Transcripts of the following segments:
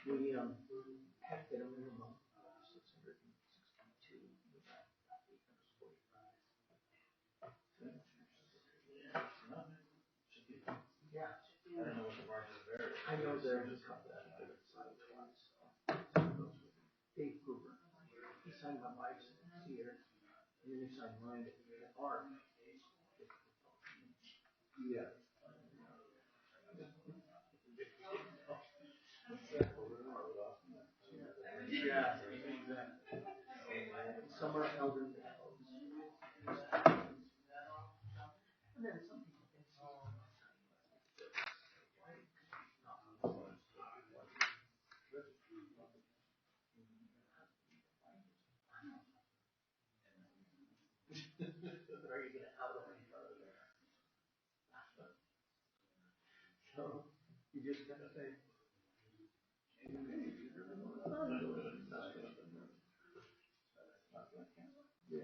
We have to minimum 662. Yeah. I don't know what the margin of error is. I know there's a couple that I signed twice. Dave Gruber. He signed my wife's here, and then he signed mine at art. Yeah. Yeah, exactly. Some are elderly. And then some people think are you gonna out of so you just gotta say yeah.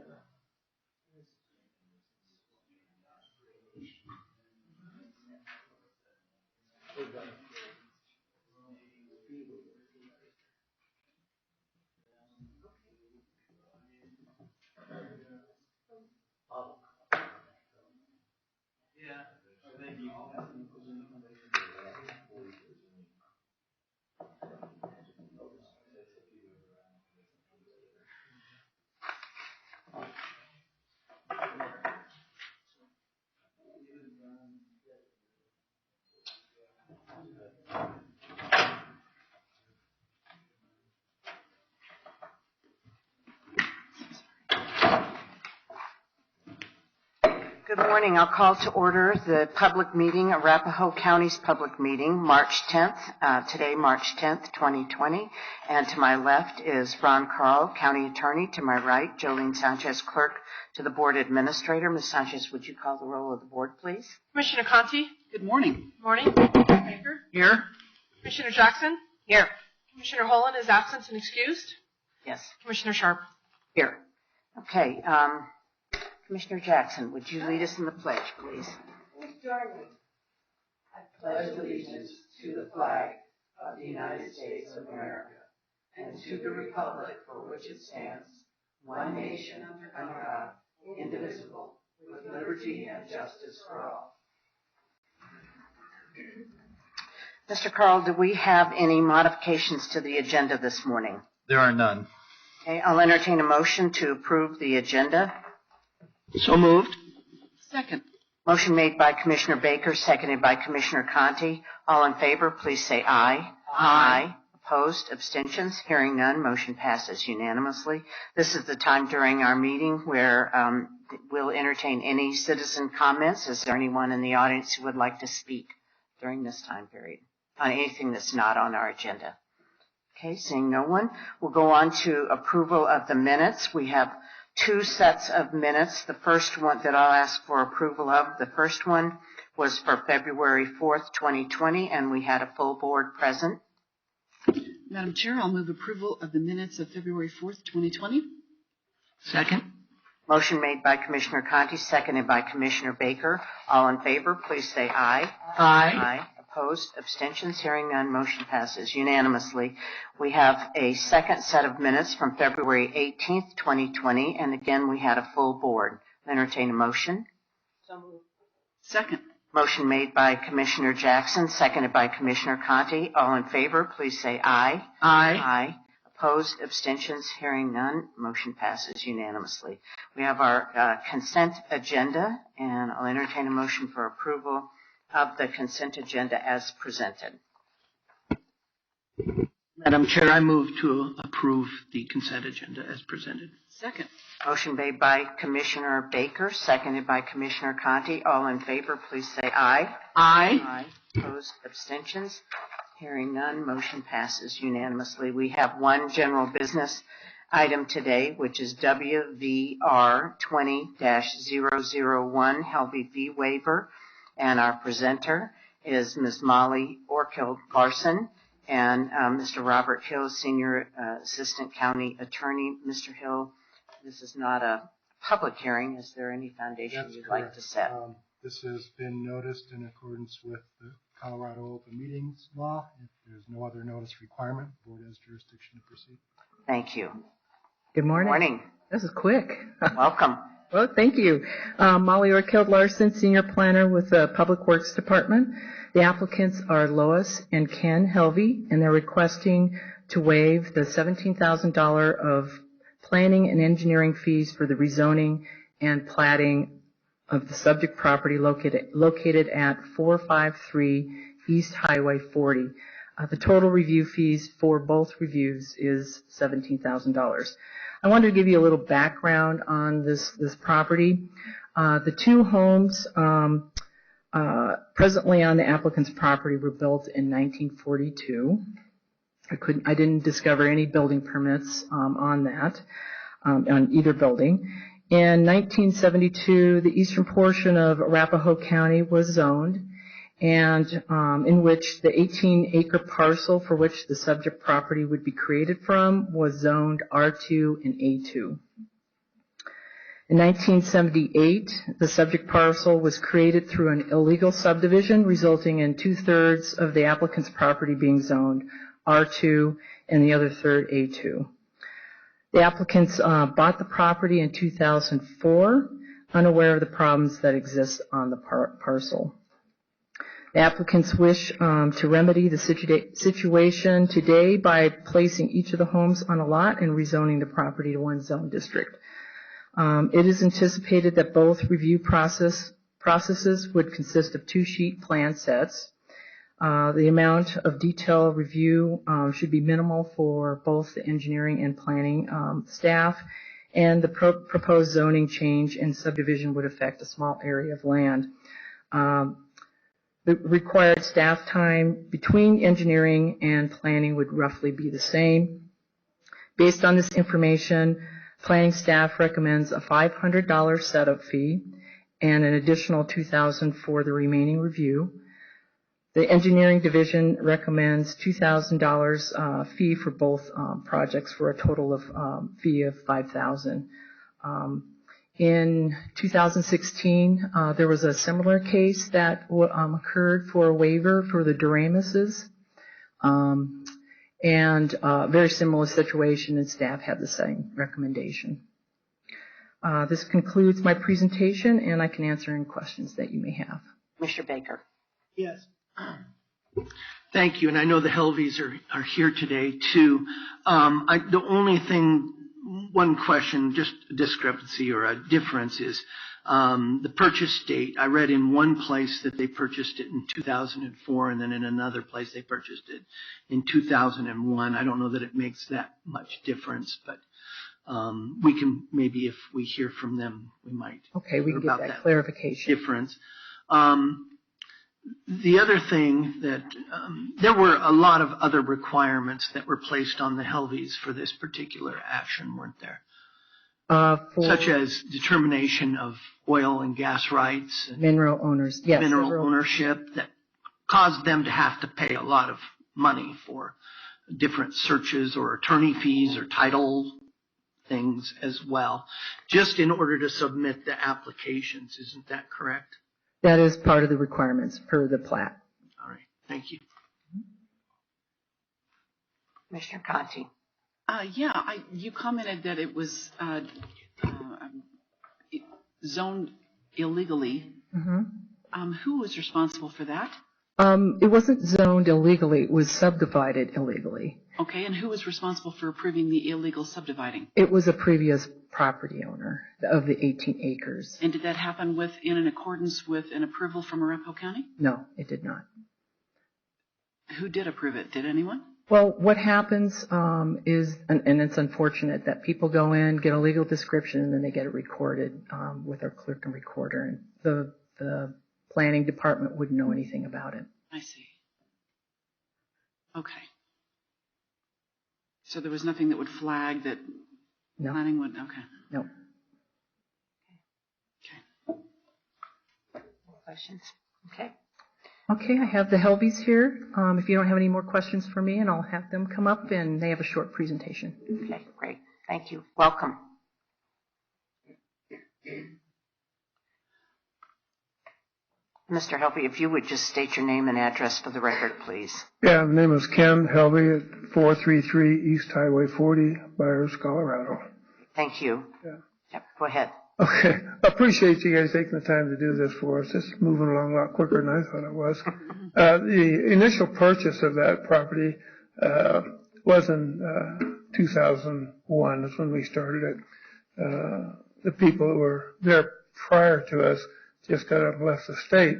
Yeah, thank you. Good morning. I'll call to order the public meeting, Arapahoe County's public meeting, March 10th, today, March 10th, 2020. And to my left is Ron Carl, County Attorney. To my right, Jolene Sanchez, Clerk to the Board Administrator. Ms. Sanchez, would you call the roll of the board, please? Commissioner Conti? Good morning. Good morning. Baker? Here. Commissioner Jackson? Here. Commissioner Holland is absent and excused. Yes. Commissioner Sharp? Here. Okay. Commissioner Jackson, would you lead us in the pledge, please? Please join me. I pledge allegiance to the flag of the United States of America and to the republic for which it stands, one nation under God, indivisible, with liberty and justice for all. Mr. Carl, do we have any modifications to the agenda this morning? There are none. Okay, I'll entertain a motion to approve the agenda. So moved. Second. Motion made by Commissioner Baker, seconded by Commissioner Conti. All in favor, please say aye. Aye. Opposed? Abstentions? Hearing none, motion passes unanimously. This is the time during our meeting where we'll entertain any citizen comments. Is there anyone in the audience who would like to speak during this time period on anything that's not on our agenda? Okay, seeing no one, we'll go on to approval of the minutes. We have two sets of minutes. The first one that I'll ask for approval of, the first one was for February 4th, 2020, and we had a full board present. Madam Chair, I'll move approval of the minutes of February 4th, 2020. Second. Motion made by Commissioner Conti, seconded by Commissioner Baker. All in favor, please say aye. Aye. Aye. Opposed? Abstentions? Hearing none, motion passes unanimously. We have a second set of minutes from February 18th, 2020, and again, we had a full board. Entertain a motion. So moved. Second. Motion made by Commissioner Jackson, seconded by Commissioner Conti. All in favor, please say aye. Aye. Aye. Opposed? Abstentions? Hearing none, motion passes unanimously. We have our consent agenda, and I'll entertain a motion for approval of the consent agenda as presented. Madam Chair, I move to approve the consent agenda as presented. Second. Motion made by Commissioner Baker, seconded by Commissioner Conti. All in favor, please say aye. Aye. Aye. Opposed? Abstentions? Hearing none, motion passes unanimously. We have one general business item today, which is WVR 20-001 Helvey fee waiver. And our presenter is Ms. Molly Orkill Larson and Mr. Robert Hill, Senior Assistant County Attorney. Mr. Hill, this is not a public hearing. Is there any foundation That's you'd correct. like to set? This has been noticed in accordance with the Colorado Open Meetings Law. If there's no other notice requirement, the board has jurisdiction to proceed. Thank you. Good morning. Morning. This is quick. Welcome. Well, thank you. Molly Orkild Larson, Senior Planner with the Public Works Department. The applicants are Lois and Ken Helvey, and they're requesting to waive the $17,000 of planning and engineering fees for the rezoning and platting of the subject property located at 453 East Highway 40. The total review fees for both reviews is $17,000. I wanted to give you a little background on this property. The two homes presently on the applicant's property were built in 1942. I didn't discover any building permits on that, on either building. In 1972, the eastern portion of Arapahoe County was zoned, and in which the 18-acre parcel for which the subject property would be created from was zoned R2 and A2. In 1978, the subject parcel was created through an illegal subdivision, resulting in 2/3 of the applicant's property being zoned R2 and the other third A2. The applicants bought the property in 2004, unaware of the problems that exist on the parcel. The applicants wish to remedy the situation today by placing each of the homes on a lot and rezoning the property to one zone district. It is anticipated that both review processes would consist of 2-sheet plan sets. The amount of detail review should be minimal for both the engineering and planning staff, and the proposed zoning change and subdivision would affect a small area of land. The required staff time between engineering and planning would roughly be the same. Based on this information, planning staff recommends a $500 setup fee and an additional $2,000 for the remaining review. The engineering division recommends $2,000 fee for both projects for a total of fee of $5,000. In 2016, there was a similar case that occurred for a waiver for the Doremuses, and a very similar situation, and staff had the same recommendation. This concludes my presentation, and I can answer any questions that you may have. Mr. Baker. Yes. Thank you, and I know the Helveys are here today too. The only thing, one question, just a discrepancy or a difference is the purchase date. I read in one place that they purchased it in 2004, and then in another place they purchased it in 2001. I don't know that it makes that much difference, but we can maybe, if we hear from them, we might. Okay, we can get that clarification. Difference. The other thing that there were a lot of other requirements that were placed on the Helveys for this particular action, weren't there? Such as determination of oil and gas rights, and mineral owners, yes, mineral ownership, that caused them to have to pay a lot of money for different searches or attorney fees or title things as well, just in order to submit the applications. Isn't that correct? That is part of the requirements per the plat. All right. Thank you. Commissioner Conti. You commented that it was zoned illegally. Mm-hmm. Who was responsible for that? It wasn't zoned illegally. It was subdivided illegally. Okay, and who was responsible for approving the illegal subdividing? It was a previous property owner of the 18 acres. And did that happen in accordance with an approval from Arapahoe County? No, it did not. Who did approve it? Did anyone? Well, what happens is, and it's unfortunate, that people go in, get a legal description, and then they get it recorded with our clerk and recorder, and the planning department wouldn't know anything about it. I see. Okay. So there was nothing that would flag that planning would, okay. No. Okay. Questions? Okay. Okay, I have the Helveys here. If you don't have any more questions for me, and I'll have them come up, and they have a short presentation. Okay, great. Thank you. Welcome. Mr. Helby, if you would just state your name and address for the record, please. Yeah, my name is Ken Helby at 433 East Highway 40, Byers, Colorado. Thank you. Yeah. Yep, go ahead. Okay. I appreciate you guys taking the time to do this for us. It's moving along a lot quicker than I thought it was. The initial purchase of that property was in 2001. That's when we started it. The people that were there prior to us just got up and left the state.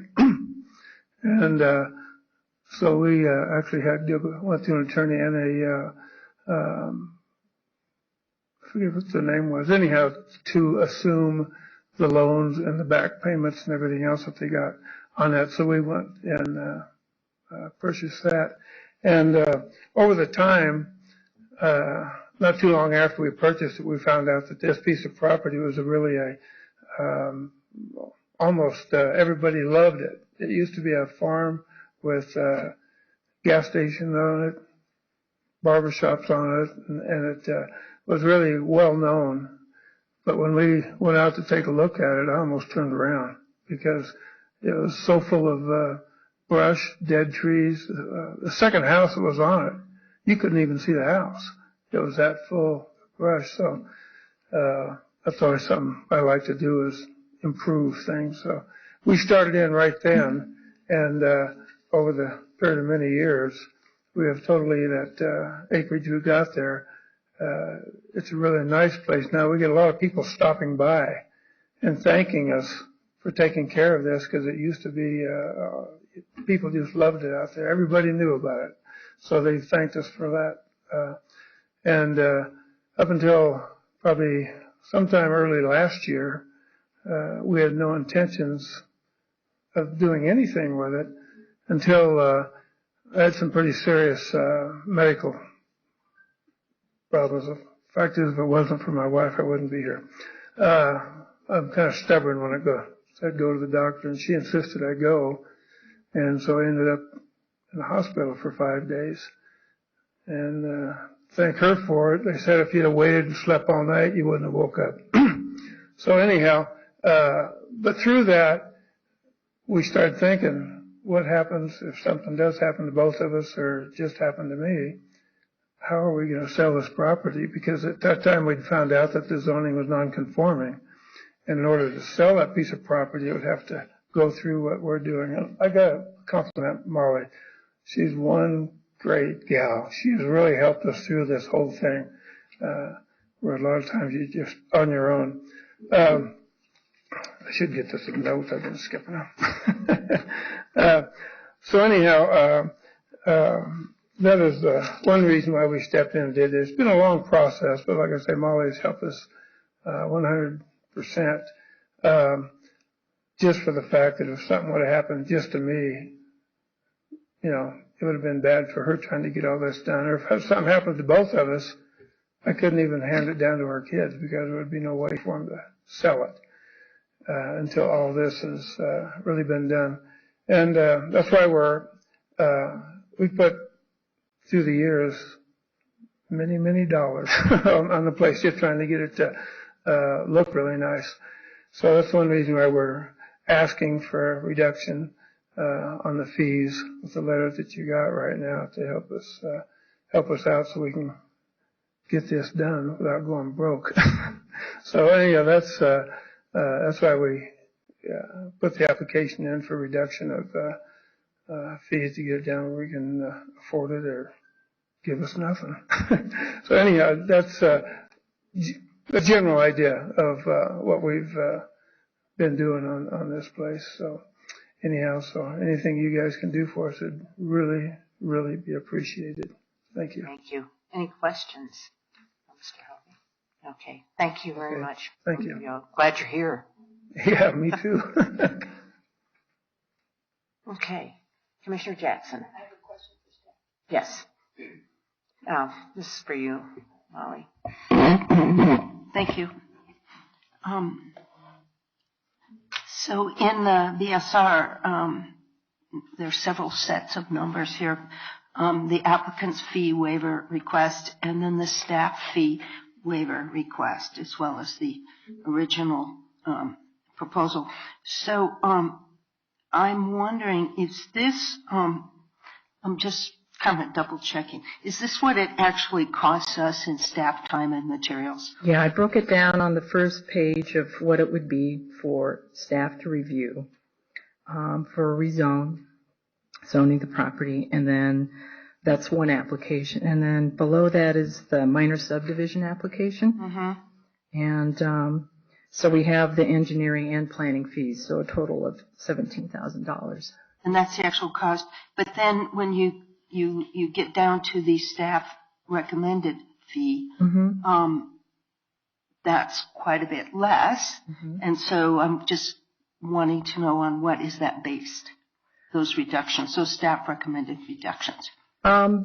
And so we actually went to an attorney and I forget what the name was, anyhow, to assume the loans and the back payments and everything else that they got on that. So we went and purchased that. And over the time, not too long after we purchased it, we found out that this piece of property was almost everybody loved it. It used to be a farm with gas stations on it, barbershops on it, and it was really well known. But when we went out to take a look at it, I almost turned around because it was so full of brush, dead trees. The second house that was on it, you couldn't even see the house. It was that full of brush. So that's always something I like to do is improve things. So we started in right then, and over the period of many years, we have totally that acreage we got there. It's a really nice place. Now we get a lot of people stopping by and thanking us for taking care of this because it used to be, people just loved it out there. Everybody knew about it. So they thanked us for that. And up until probably sometime early last year, we had no intentions of doing anything with it until I had some pretty serious medical problems. The fact is, if it wasn't for my wife, I wouldn't be here. I'm kind of stubborn when I go. So I'd go to the doctor, and she insisted I go. And so I ended up in the hospital for 5 days. And thank her for it. They said if you'd have waited and slept all night, you wouldn't have woke up. So anyhow, but through that, we started thinking, what happens if something does happen to both of us or just happened to me? How are we going to sell this property? Because at that time we'd found out that the zoning was non-conforming. And in order to sell that piece of property, it would have to go through what we're doing. And I got to compliment Molly. She's one great gal. She's really helped us through this whole thing, where a lot of times you're just on your own. I should get to some notes. I've been skipping them. So anyhow, that is one reason why we stepped in and did this. It's been a long process, but like I say, Molly's helped us 100%. Just for the fact that if something would have happened just to me, you know, it would have been bad for her trying to get all this done. Or if something happened to both of us, I couldn't even hand it down to our kids because there would be no way for them to sell it until all this has really been done. And that's why we put through the years many dollars on the place just trying to get it to look really nice. So that's one reason why we're asking for a reduction on the fees with the letter that you got right now to help us out so we can get this done without going broke. So anyhow, that's why we put the application in for reduction of fees to get it down where we can afford it or give us nothing. So anyhow, that's the general idea of what we've been doing on this place. So anyhow, so anything you guys can do for us would really be appreciated. Thank you. Thank you. Any questions, Mr. Helby? Okay. Thank you very much. Thank you. Glad you're here. Yeah, me too. Okay. Commissioner Jackson. I have a question for staff. Yes. This is for you, Molly. Thank you. So in the BSR, there's several sets of numbers here. The applicant's fee waiver request and then the staff fee waiver request, as well as the original proposal. So I'm wondering, is this, I'm just kind of double checking, is this what it actually costs us in staff time and materials? Yeah, I broke it down on the first page of what it would be for staff to review for zoning the property, and then that's one application. And then below that is the minor subdivision application. Mm-hmm. And so we have the engineering and planning fees, so a total of $17,000. And that's the actual cost. But then when you get down to the staff recommended fee, Mm-hmm. That's quite a bit less. Mm-hmm. And so I'm just wanting to know on what is that based, those reductions, those staff recommended reductions.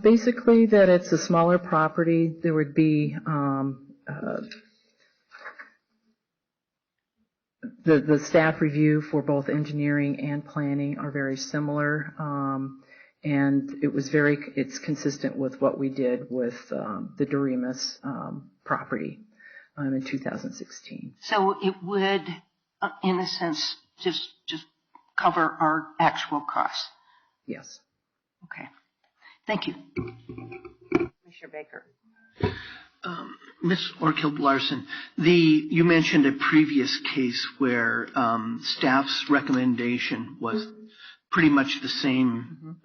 Basically that it's a smaller property. There would be the staff review for both engineering and planning are very similar, and it's consistent with what we did with the Doremus property in 2016. So it would, in a sense, just cover our actual costs. Yes. Okay. Thank you. Commissioner Baker. Ms. Orkild-Larsen, you mentioned a previous case where staff's recommendation was pretty much the same.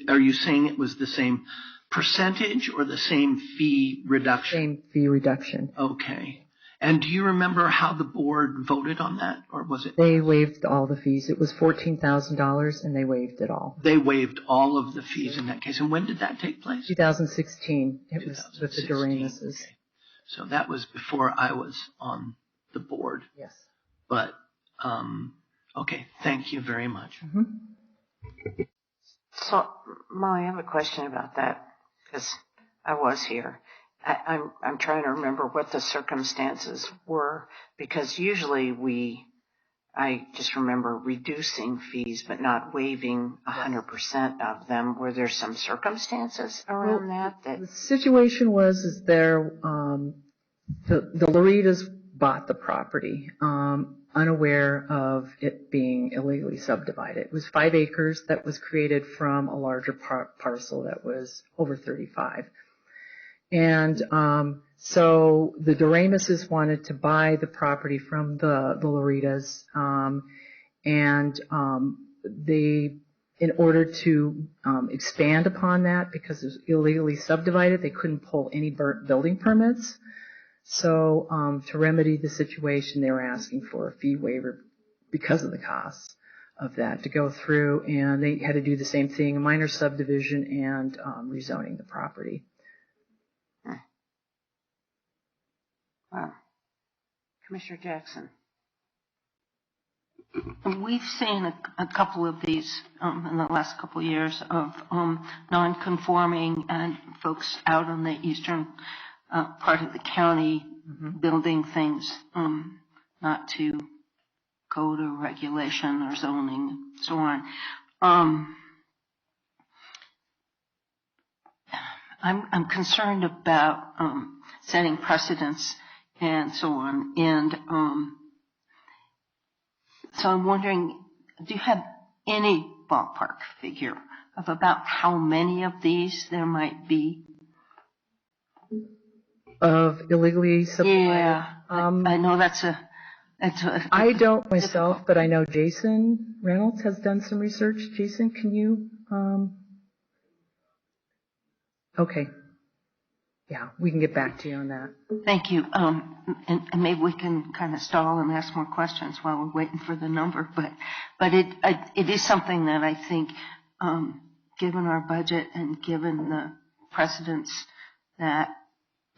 Are you saying it was the same percentage or the same fee reduction? Same fee reduction. Okay. And do you remember how the board voted on that, or was it? They waived all the fees. It was $14,000, and they waived it all. They waived all of the fees in that case. And when did that take place? 2016. It was with the 2016. Doremuses. Okay. So that was before I was on the board. Yes. But, okay, thank you very much. Mm-hmm. So, Molly, I have a question about that because I was here. I'm trying to remember what the circumstances were because usually I just remember reducing fees but not waiving 100% of them. Were there some circumstances around that? The situation was the Loritas bought the property unaware of it being illegally subdivided. It was 5 acres that was created from a larger parcel that was over 35. And so the Doremuses wanted to buy the property from the Loritas, and they, in order to expand upon that, because it was illegally subdivided, they couldn't pull any building permits. So to remedy the situation, they were asking for a fee waiver because of the costs of that to go through, and they had to do the same thing, a minor subdivision and rezoning the property. Wow. Commissioner Jackson. We've seen a couple of these in the last couple of years of non-conforming and folks out on the eastern part of the county building things not to code or regulation or zoning and so on. I'm concerned about setting precedents and so on. And so I'm wondering, do you have any ballpark figure of about how many of these there might be? Of illegally subdivided? Yeah, I know that's I don't myself, but I know Jason Reynolds has done some research. Jason, can you? Okay. Yeah, we can get back to you on that. Thank you. And maybe we can kind of stall and ask more questions while we're waiting for the number. But it is something that I think, given our budget and given the precedents, that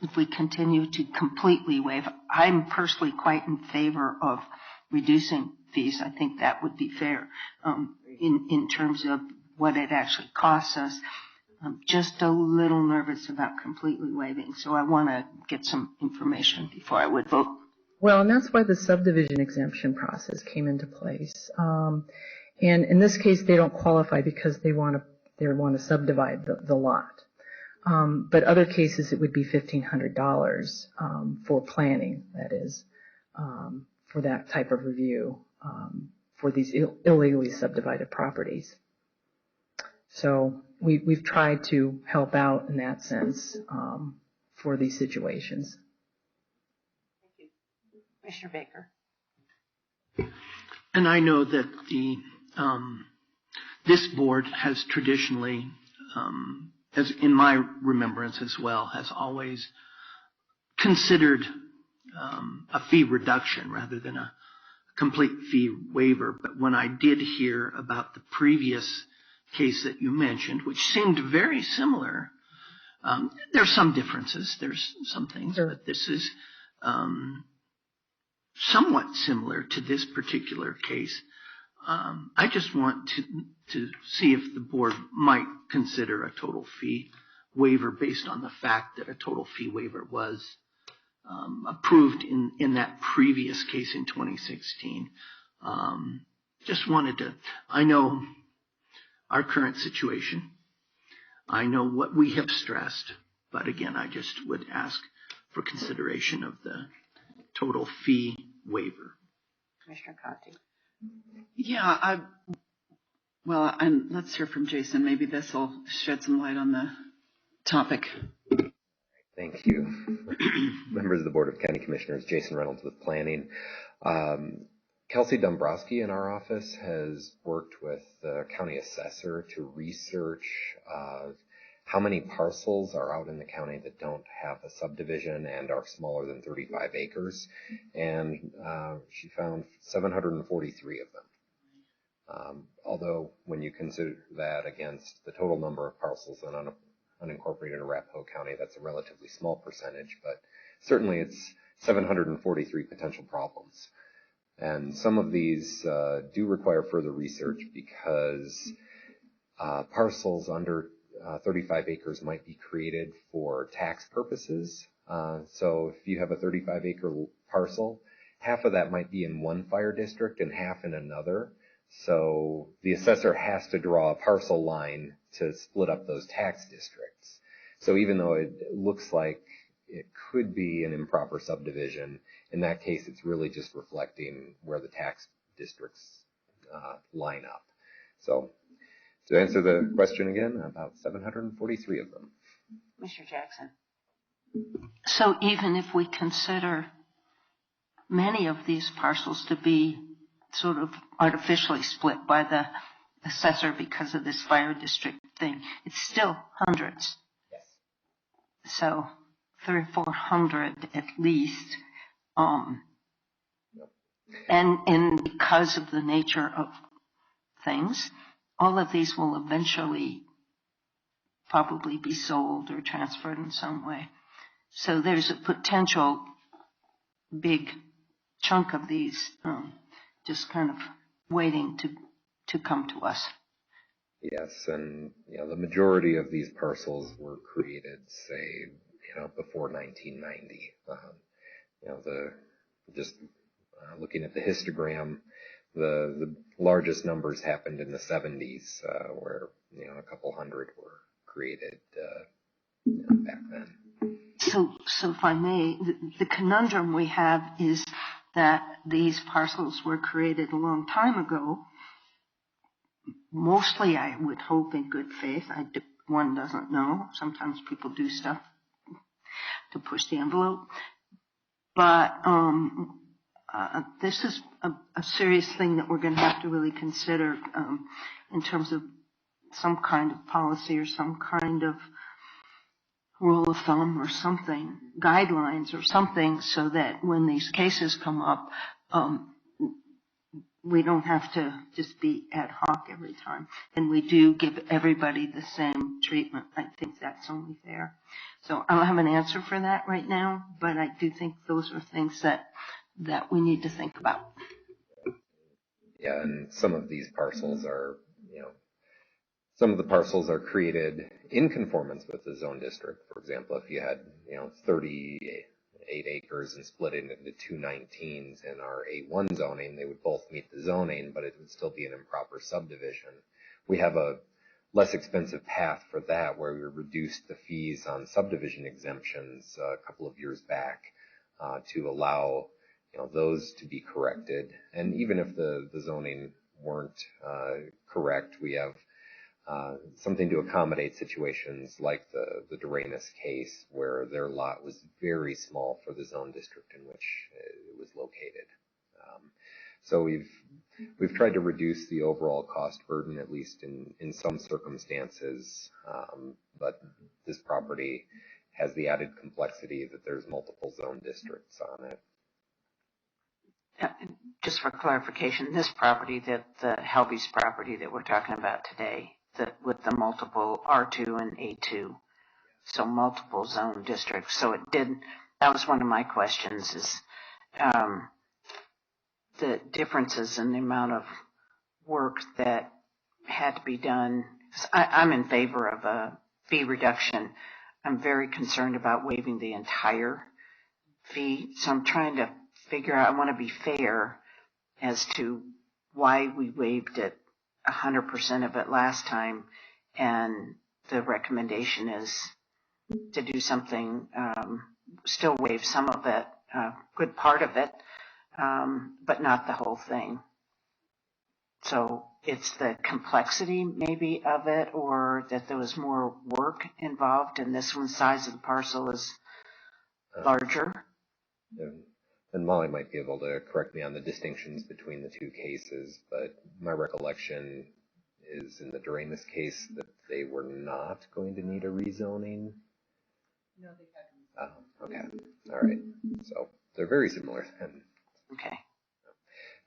if we continue to completely waive, I'm personally quite in favor of reducing fees. I think that would be fair in terms of what it actually costs us. I'm just a little nervous about completely waiving, so I want to get some information before I would vote. Well, and that's why the subdivision exemption process came into place. And in this case, they don't qualify because they want to subdivide the lot. But other cases, it would be $1,500 for planning, that is, for that type of review, for these illegally subdivided properties. So we've tried to help out in that sense for these situations. Thank you. Commissioner Baker. And I know that this board has traditionally, as in my remembrance as well, has always considered a fee reduction rather than a complete fee waiver. But when I did hear about the previous case that you mentioned, which seemed very similar, there's some differences, there's some things, but this is somewhat similar to this particular case. I just want to see if the board might consider a total fee waiver based on the fact that a total fee waiver was approved in that previous case in 2016. Just wanted to, I know our current situation. I know what we have stressed, but again, I just would ask for consideration of the total fee waiver. Commissioner Conti. Yeah, well, and let's hear from Jason. Maybe this will shed some light on the topic. Thank you. Members of the Board of County Commissioners, Jason Reynolds with Planning. Kelsey Dombrowski in our office has worked with the county assessor to research how many parcels are out in the county that don't have a subdivision and are smaller than 35 acres. And she found 743 of them. Although when you consider that against the total number of parcels in unincorporated Arapahoe County, that's a relatively small percentage, but certainly it's 743 potential problems. And some of these do require further research because parcels under 35 acres might be created for tax purposes. So if you have a 35-acre parcel, half of that might be in one fire district and half in another. So the assessor has to draw a parcel line to split up those tax districts. So even though it looks like it could be an improper subdivision, in that case it's really just reflecting where the tax districts line up. So to answer the question again, about 743 of them. Commissioner Jackson. So even if we consider many of these parcels to be sort of artificially split by the assessor because of this fire district thing, it's still hundreds. Yes. So 300 or 400 at least. And because of the nature of things, all of these will eventually probably be sold or transferred in some way. So there's a potential big chunk of these just kind of waiting to come to us. Yes, and the majority of these parcels were created, say, before 1990. Looking at the histogram, the largest numbers happened in the 70s, where a couple hundred were created back then. So if I may, the conundrum we have is that these parcels were created a long time ago. Mostly, I would hope, in good faith. One doesn't know. Sometimes people do stuff to push the envelope. But this is a serious thing that we're going to have to really consider in terms of some kind of policy or some kind of rule of thumb or something, guidelines or something, so that when these cases come up, we don't have to just be ad hoc every time. And we do give everybody the same treatment. I think that's only fair. So I don't have an answer for that right now, but I do think those are things that we need to think about. Yeah, and some of these parcels are, some of the parcels are created in conformance with the zone district. For example, if you had, 38 acres and split it into 2 19s in our A1 zoning, they would both meet the zoning, but it would still be an improper subdivision. We have a less expensive path for that, where we reduced the fees on subdivision exemptions a couple of years back to allow those to be corrected. And even if the zoning weren't correct, we have something to accommodate situations like the Doremus case, where their lot was very small for the zone district in which it was located. So we've tried to reduce the overall cost burden, at least in some circumstances, but this property has the added complexity that there's multiple zone districts on it. Just for clarification, this property, the Helvey's property that we're talking about today, with the multiple R2 and A2, so multiple zone districts. So that was one of my questions, is the differences in the amount of work that had to be done. I'm in favor of a fee reduction. I'm very concerned about waiving the entire fee, so I'm trying to figure out, I want to be fair as to why we waived it 100% of it last time, and the recommendation is to do something, still waive some of it, good part of it, but not the whole thing. So it's the complexity maybe of it, or that there was more work involved, and this one's size of the parcel is larger. And Molly might be able to correct me on the distinctions between the two cases, but my recollection is in the Doremus case that they were not going to need a rezoning. No, they haven't. Oh, okay. All right. So they're very similar then. Okay.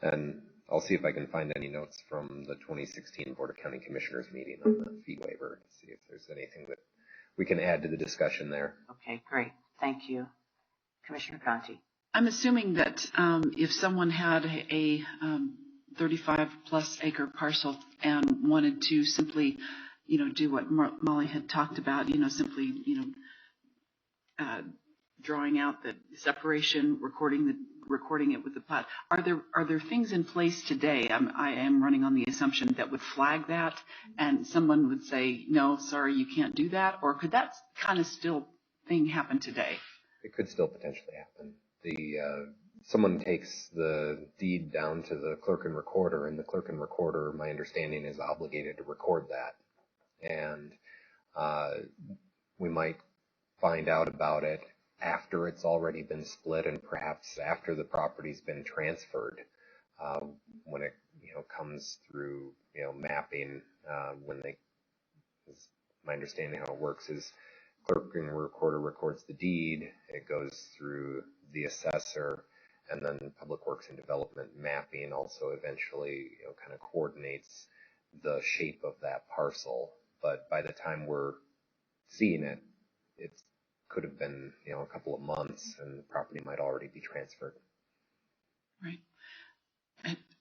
And I'll see if I can find any notes from the 2016 Board of County Commissioners meeting on the fee waiver, see if there's anything that we can add to the discussion there. Okay, great. Thank you. Commissioner Conti. I'm assuming that if someone had a 35 plus acre parcel and wanted to simply, do what Molly had talked about, simply, drawing out the separation, recording it with the plat. Are there things in place today? I am running on the assumption that would flag that, and someone would say, no, sorry, you can't do that, or could that kind of still thing happen today? It could still potentially happen. Someone takes the deed down to the clerk and recorder, and the clerk and recorder, my understanding, is obligated to record that. And we might find out about it after it's already been split, and perhaps after the property's been transferred, when it comes through mapping. My understanding how it works is clerk and recorder records the deed, it goes through the assessor, and then Public Works and Development mapping also eventually kind of coordinates the shape of that parcel. But by the time we're seeing it, it could have been a couple of months, and the property might already be transferred. Right.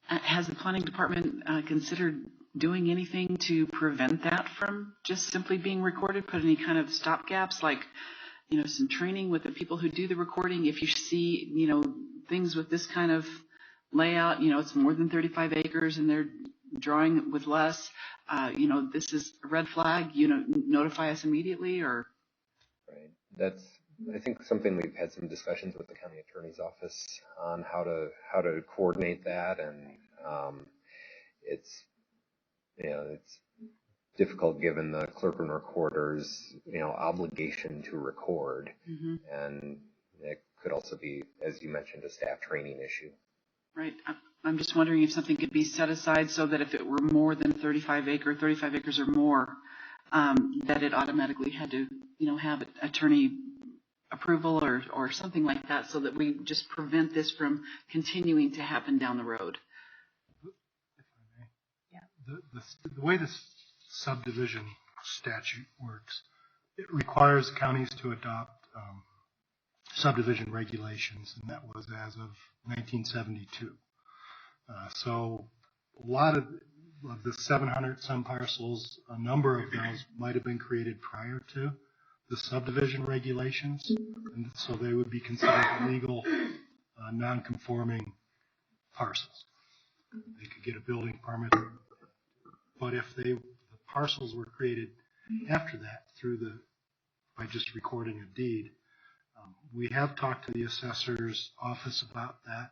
Has the planning department considered doing anything to prevent that from just simply being recorded? Put any kind of stopgaps, like some training with the people who do the recording? If you see things with this kind of layout, it's more than 35 acres and they're drawing with less, this is a red flag, notify us immediately, or? Right. That's, I think, something we've had some discussions with the county attorney's office on how to coordinate that, and it's difficult given the clerk and recorder's obligation to record, and it could also be, as you mentioned, a staff training issue. Right. I'm just wondering if something could be set aside so that if it were more than 35 acres or more, that it automatically had to have attorney approval or something like that, so that we just prevent this from continuing to happen down the road. If I may. Yeah. The way this subdivision statute works, it requires counties to adopt subdivision regulations, and that was as of 1972. So a lot of the 700 some parcels, a number of those might have been created prior to the subdivision regulations, and so they would be considered legal non-conforming parcels. They could get a building permit, but if the parcels were created after that by just recording a deed, We have talked to the assessor's office about that.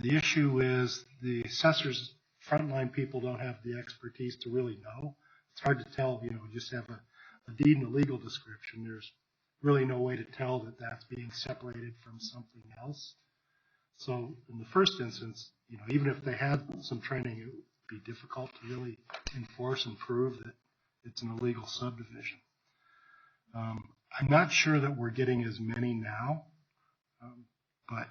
The issue is the assessor's frontline people don't have the expertise to really know. It's hard to tell, just have a deed and a legal description. There's really no way to tell that that's being separated from something else. So in the first instance, even if they had some training, it would be difficult to really enforce and prove that it's an illegal subdivision. I'm not sure that we're getting as many now, but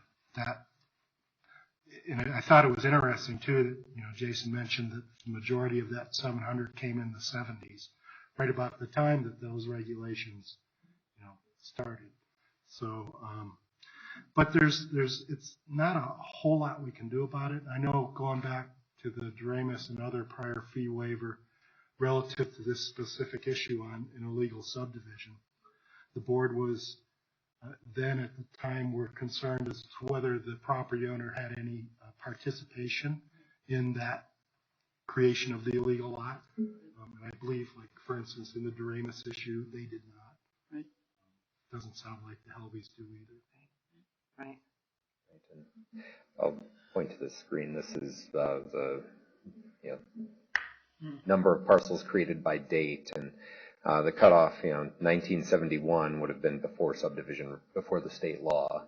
and I thought it was interesting too that, Jason mentioned that the majority of that 700 came in the 70s, right about the time that those regulations, started. So, but it's not a whole lot we can do about it. I know going back to the Doremus and other prior fee waiver relative to this specific issue on an illegal subdivision, the board was then at the time were concerned as to whether the property owner had any participation in that creation of the illegal lot. And I believe, like, for instance, in the Doremus issue, they did not. Right. Doesn't sound like the Helvies do either. Right. I'll point to the screen. This is the number of parcels created by date, and the cutoff, 1971 would have been before subdivision, before the state law.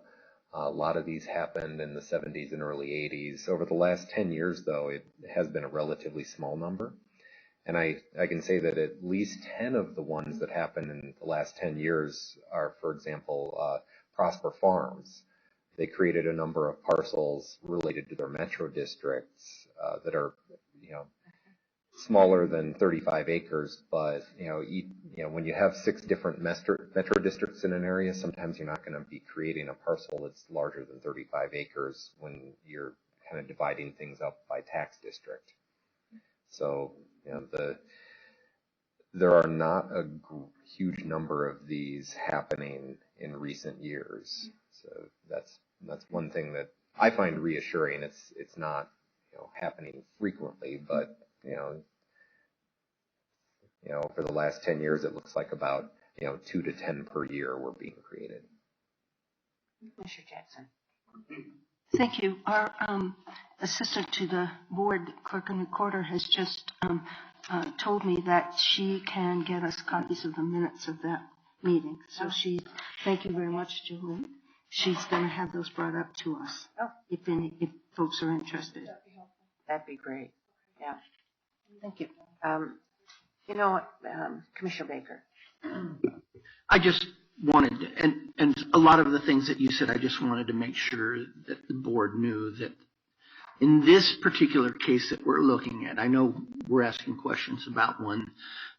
A lot of these happened in the 70s and early 80s. Over the last 10 years, though, it has been a relatively small number. And I can say that at least 10 of the ones that happened in the last 10 years are, for example, Prosper Farms. They created a number of parcels related to their metro districts that are, smaller than 35 acres, but when you have 6 different metro districts in an area, sometimes you're not going to be creating a parcel that's larger than 35 acres when you're kind of dividing things up by tax district. So there are not a huge number of these happening in recent years. So that's one thing that I find reassuring. It's not happening frequently, but for the last 10 years, it looks like about 2 to 10 per year were being created. Mr. Jackson. Thank you. Our assistant to the board, clerk and recorder, has just told me that she can get us copies of the minutes of that meeting. So thank you very much, Julie. She's going to have those brought up to us if folks are interested. That'd be great. Yeah. Thank you. Commissioner Baker. I just wanted to, and a lot of the things that you said, I just wanted to make sure that the board knew that in this particular case that we're looking at, I know we're asking questions about one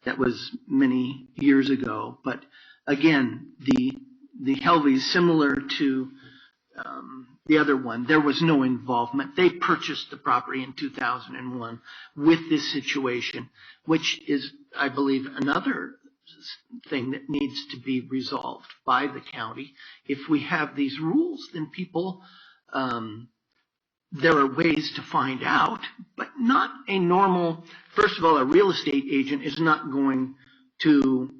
that was many years ago, but again, the Helvies, similar to the other one, there was no involvement. They purchased the property in 2001 with this situation, which is, I believe, another thing that needs to be resolved by the county. If we have these rules, then people, there are ways to find out, but not a normal, first of all, a real estate agent is not going to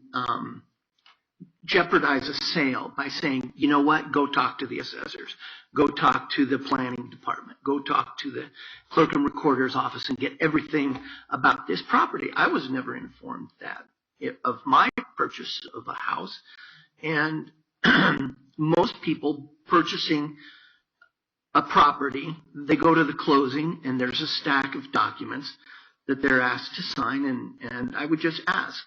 jeopardize a sale by saying, you know what, go talk to the assessors, go talk to the planning department, go talk to the clerk and recorder's office and get everything about this property. I was never informed of my purchase of a house, and most people purchasing a property, they go to the closing and there's a stack of documents that they're asked to sign, and I would just ask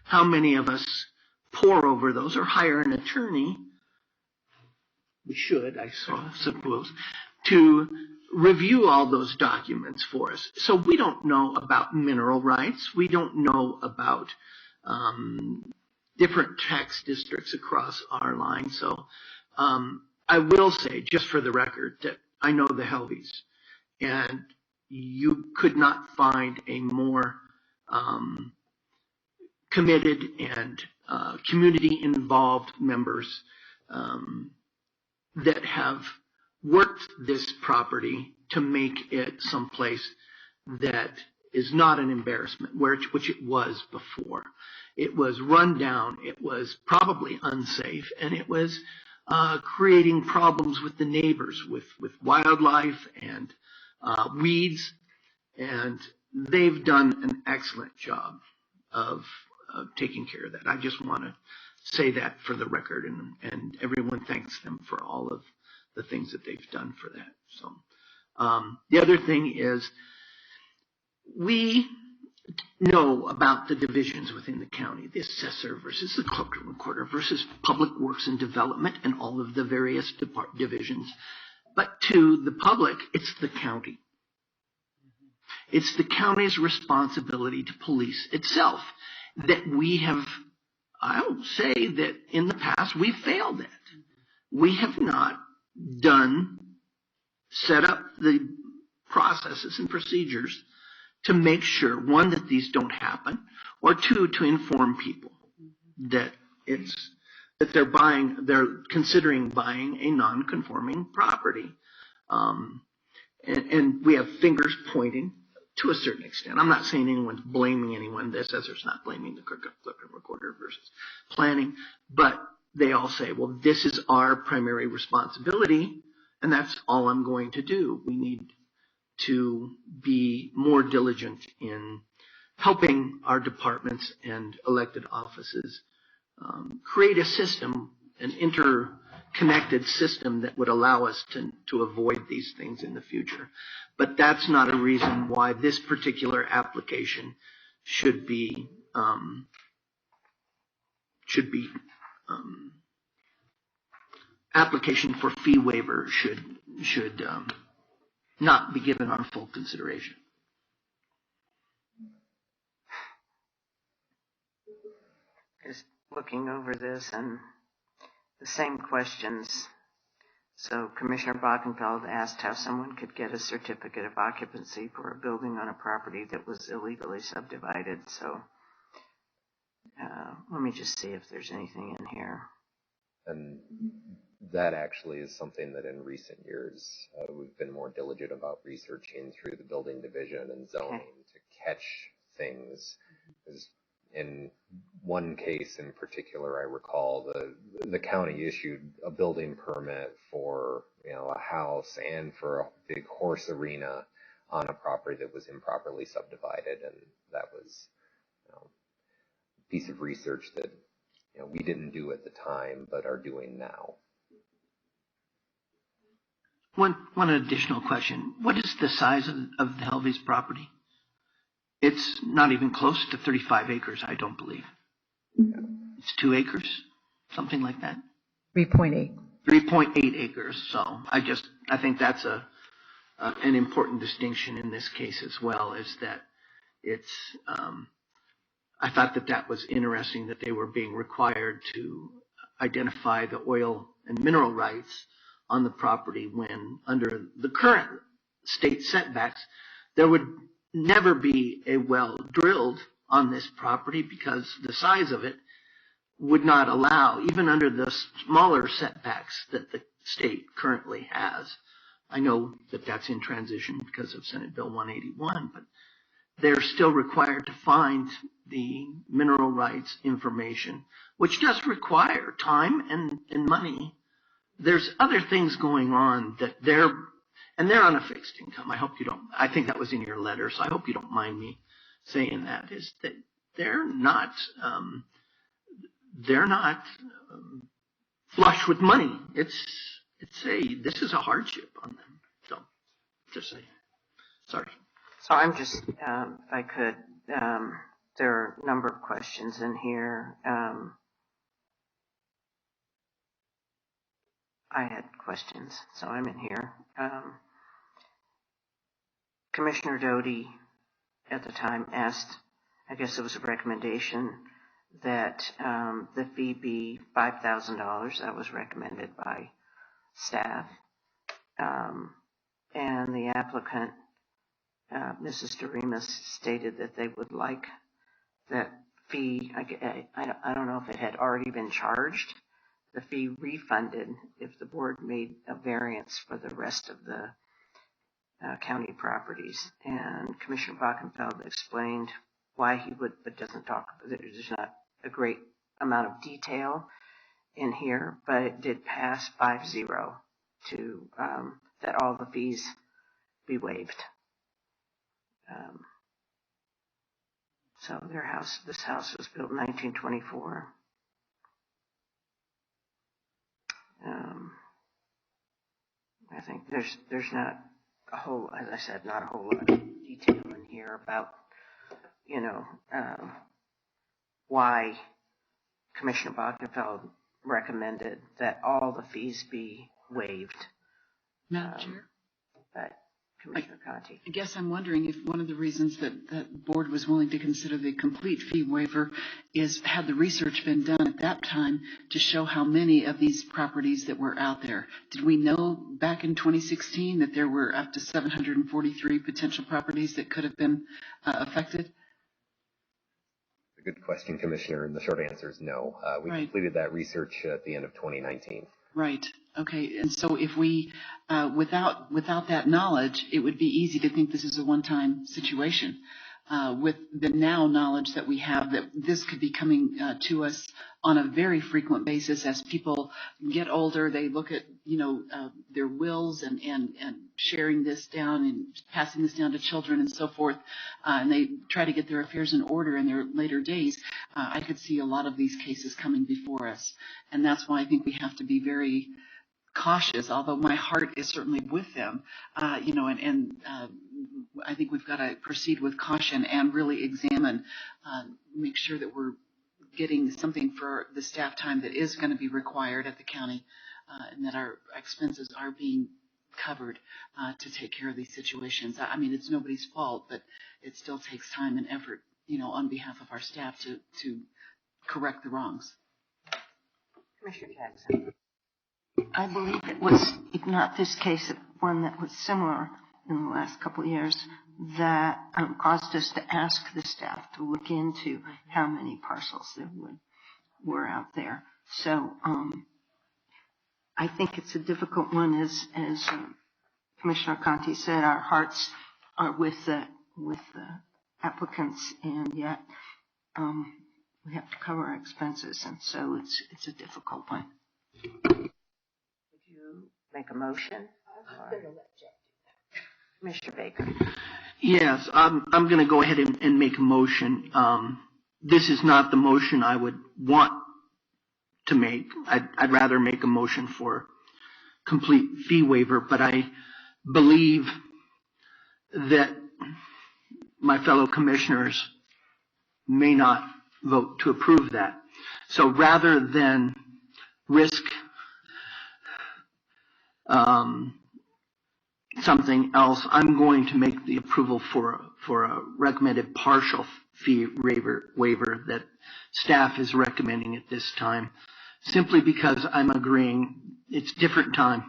how many of us pore over those or hire an attorney, we should, I suppose, to review all those documents for us. So we don't know about mineral rights. We don't know about different tax districts across our line. So I will say, just for the record, that I know the Helvies, and you could not find a more committed and community-involved members that have worked this property to make it someplace that is not an embarrassment, which it was before. It was run down, it was probably unsafe, and it was creating problems with the neighbors, with wildlife and weeds. And they've done an excellent job of taking care of that. I just want to say that for the record, and everyone thanks them for all of the things that they've done for that. So the other thing is, we know about the divisions within the county, the assessor versus the clerk and recorder versus public works and development and all of the various divisions. But to the public, it's the county. It's the county's responsibility to police itself that we have, I will say that in the past we failed at. We have not set up the processes and procedures to make sure, one, that these don't happen, or two, to inform people that they're considering buying a non-conforming property. And we have fingers pointing to a certain extent. I'm not saying anyone's blaming anyone. The assessor's not blaming the clerk and recorder versus planning, but they all say, well, this is our primary responsibility, and that's all I'm going to do. We need to be more diligent in helping our departments and elected offices create a system, an interconnected system that would allow us to avoid these things in the future. But that's not a reason why this particular application should be application for fee waiver should not be given our full consideration. Just looking over this and the same questions. So Commissioner Bockenfeld asked how someone could get a certificate of occupancy for a building on a property that was illegally subdivided. So let me just see if there's anything in here. And that actually is something that in recent years we've been more diligent about researching through the building division and zoning to catch things. Because in one case in particular, I recall the county issued a building permit for a house and for a big horse arena on a property that was improperly subdivided, and that was a piece of research that we didn't do at the time, but are doing now. One additional question. What is the size of the Helvey's property? It's not even close to 35 acres, I don't believe. It's 2 acres, something like that. 3.8. 3.8 acres. So I think that's an important distinction in this case as well, is that it's, I thought that was interesting that they were being required to identify the oil and mineral rights on the property when, under the current state setbacks, there would never be a well drilled on this property because the size of it would not allow, even under the smaller setbacks that the state currently has. I know that that's in transition because of Senate Bill 181, but they're still required to find the mineral rights information, which does require time and money. There's other things going on that they're on a fixed income. I think that was in your letter, so I hope you don't mind me saying that, is that they're not flush with money. This is a hardship on them. So, just saying. Sorry. So I'm just, if I could, there are a number of questions in here. I had questions, so I'm in here. Commissioner Doty at the time asked, I guess it was a recommendation, that the fee be $5,000. That was recommended by staff. And the applicant, Mrs. Doremus, stated that they would like that fee, I don't know if it had already been charged, the fee refunded if the board made a variance for the rest of the county properties. And Commissioner Bockenfeld explained why he would, but doesn't talk, there's not a great amount of detail in here, but it did pass 5-0 to, that all the fees be waived. So this house was built in 1924. I think there's not a whole, as I said, not a whole lot of detail in here about, why Commissioner Bockenfeld recommended that all the fees be waived. Madam Chair? But Commissioner Conti. I guess I'm wondering if one of the reasons that board was willing to consider the complete fee waiver is, had the research been done at that time to show how many of these properties that were out there? Did we know back in 2016 that there were up to 743 potential properties that could have been affected? A good question, Commissioner, and the short answer is no. We completed that research at the end of 2019. Right. Okay. And so if we, without that knowledge, it would be easy to think this is a one-time situation. With the now knowledge that we have, that this could be coming to us on a very frequent basis as people get older, they look at, their wills and sharing this down and passing this down to children and so forth, and they try to get their affairs in order in their later days. I could see a lot of these cases coming before us, and that's why I think we have to be very cautious, although my heart is certainly with them, I think we've got to proceed with caution and really examine, make sure that we're getting something for the staff time that is going to be required at the county, and that our expenses are being covered to take care of these situations. I mean, it's nobody's fault, but it still takes time and effort, on behalf of our staff to correct the wrongs. Commissioner Jackson. I believe it was, if not this case, one that was similar in the last couple of years that caused us to ask the staff to look into how many parcels there were out there. So I think it's a difficult one, as Commissioner Conti said. Our hearts are with the applicants, and yet we have to cover our expenses, and so it's a difficult one. Make a motion? I'm going to let Jeff do that. Commissioner Baker. Yes, I'm going to go ahead and make a motion. This is not the motion I would want to make. I'd rather make a motion for complete fee waiver, but I believe that my fellow commissioners may not vote to approve that. So rather than risk something else, I'm going to make the approval for a recommended partial fee waiver that staff is recommending at this time, simply because I'm agreeing it's different time.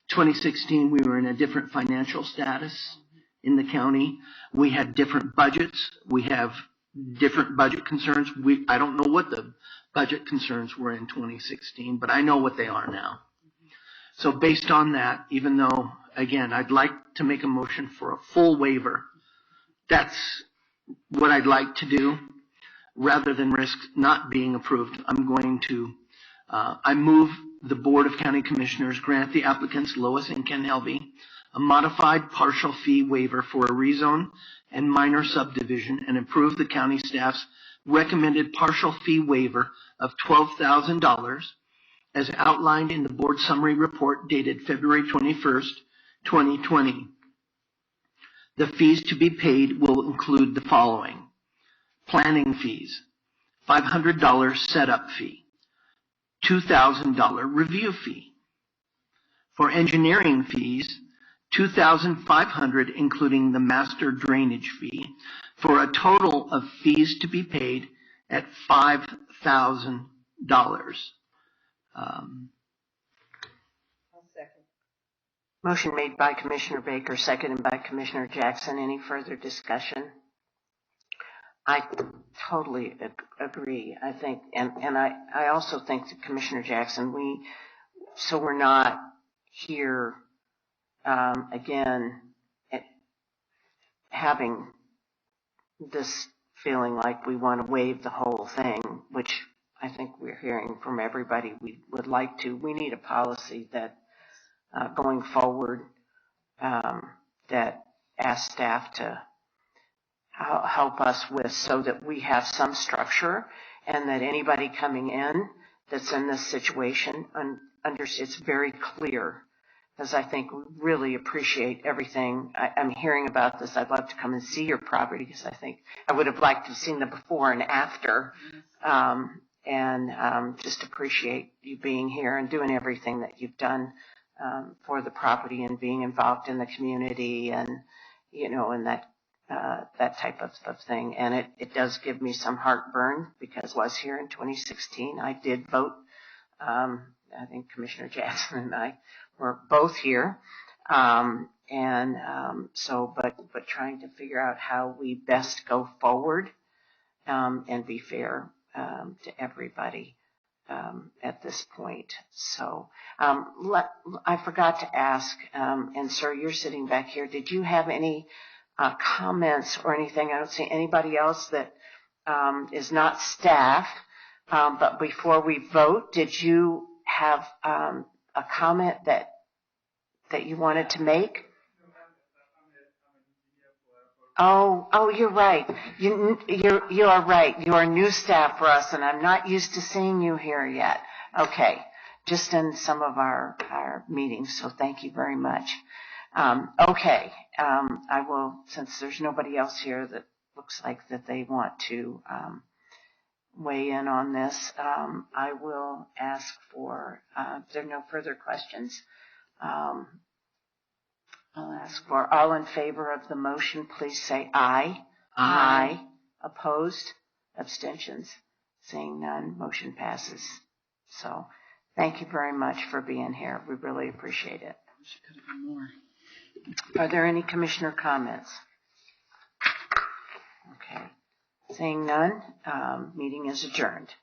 2016, we were in a different financial status in the county. We had different budgets. We have different budget concerns. I don't know what the budget concerns were in 2016, but I know what they are now. So based on that, even though, again, I'd like to make a motion for a full waiver, that's what I'd like to do. Rather than risk not being approved, I'm going to, I move the Board of County Commissioners grant the applicants Lois and Ken Helvey a modified partial fee waiver for a rezone and minor subdivision, and approve the county staff's recommended partial fee waiver of $12,000 as outlined in the board summary report dated February 21st, 2020. The fees to be paid will include the following: planning fees, $500 setup fee, $2,000 review fee. For engineering fees, $2,500 including the master drainage fee, for a total of fees to be paid at $5,000. Motion made by Commissioner Baker, seconded by Commissioner Jackson. Any further discussion? I totally agree. I think, and I also think that Commissioner Jackson, we're not here again having this feeling like we want to waive the whole thing, which I think we're hearing from everybody we would like to. We need a policy that going forward that asks staff to help us with so that we have some structure and that anybody coming in that's in this situation it's very clear. Because I think we really appreciate everything. I'm hearing about this. I'd love to come and see your property because I think I would have liked to have seen the before and after. Just appreciate you being here and doing everything that you've done for the property and being involved in the community and, and that type of thing. And it does give me some heartburn because I was here in 2016. I did vote. I think Commissioner Jackson and I were both here. But trying to figure out how we best go forward and be fair to everybody at this point. So I forgot to ask, and sir, you're sitting back here. Did you have any comments or anything? I don't see anybody else that is not staff. But before we vote, did you have a comment that you wanted to make? Oh, you're right. You are right. You are new staff for us, and I'm not used to seeing you here yet. Okay, just in some of our meetings. So thank you very much. Okay, I will, since there's nobody else here that looks like that they want to weigh in on this, I will ask for, if there are no further questions, I'll ask for all in favor of the motion, please say aye. Aye. Opposed? Abstentions? Seeing none, motion passes. So thank you very much for being here. We really appreciate it. Wish it could have been more. Are there any commissioner comments? Okay. Seeing none, meeting is adjourned.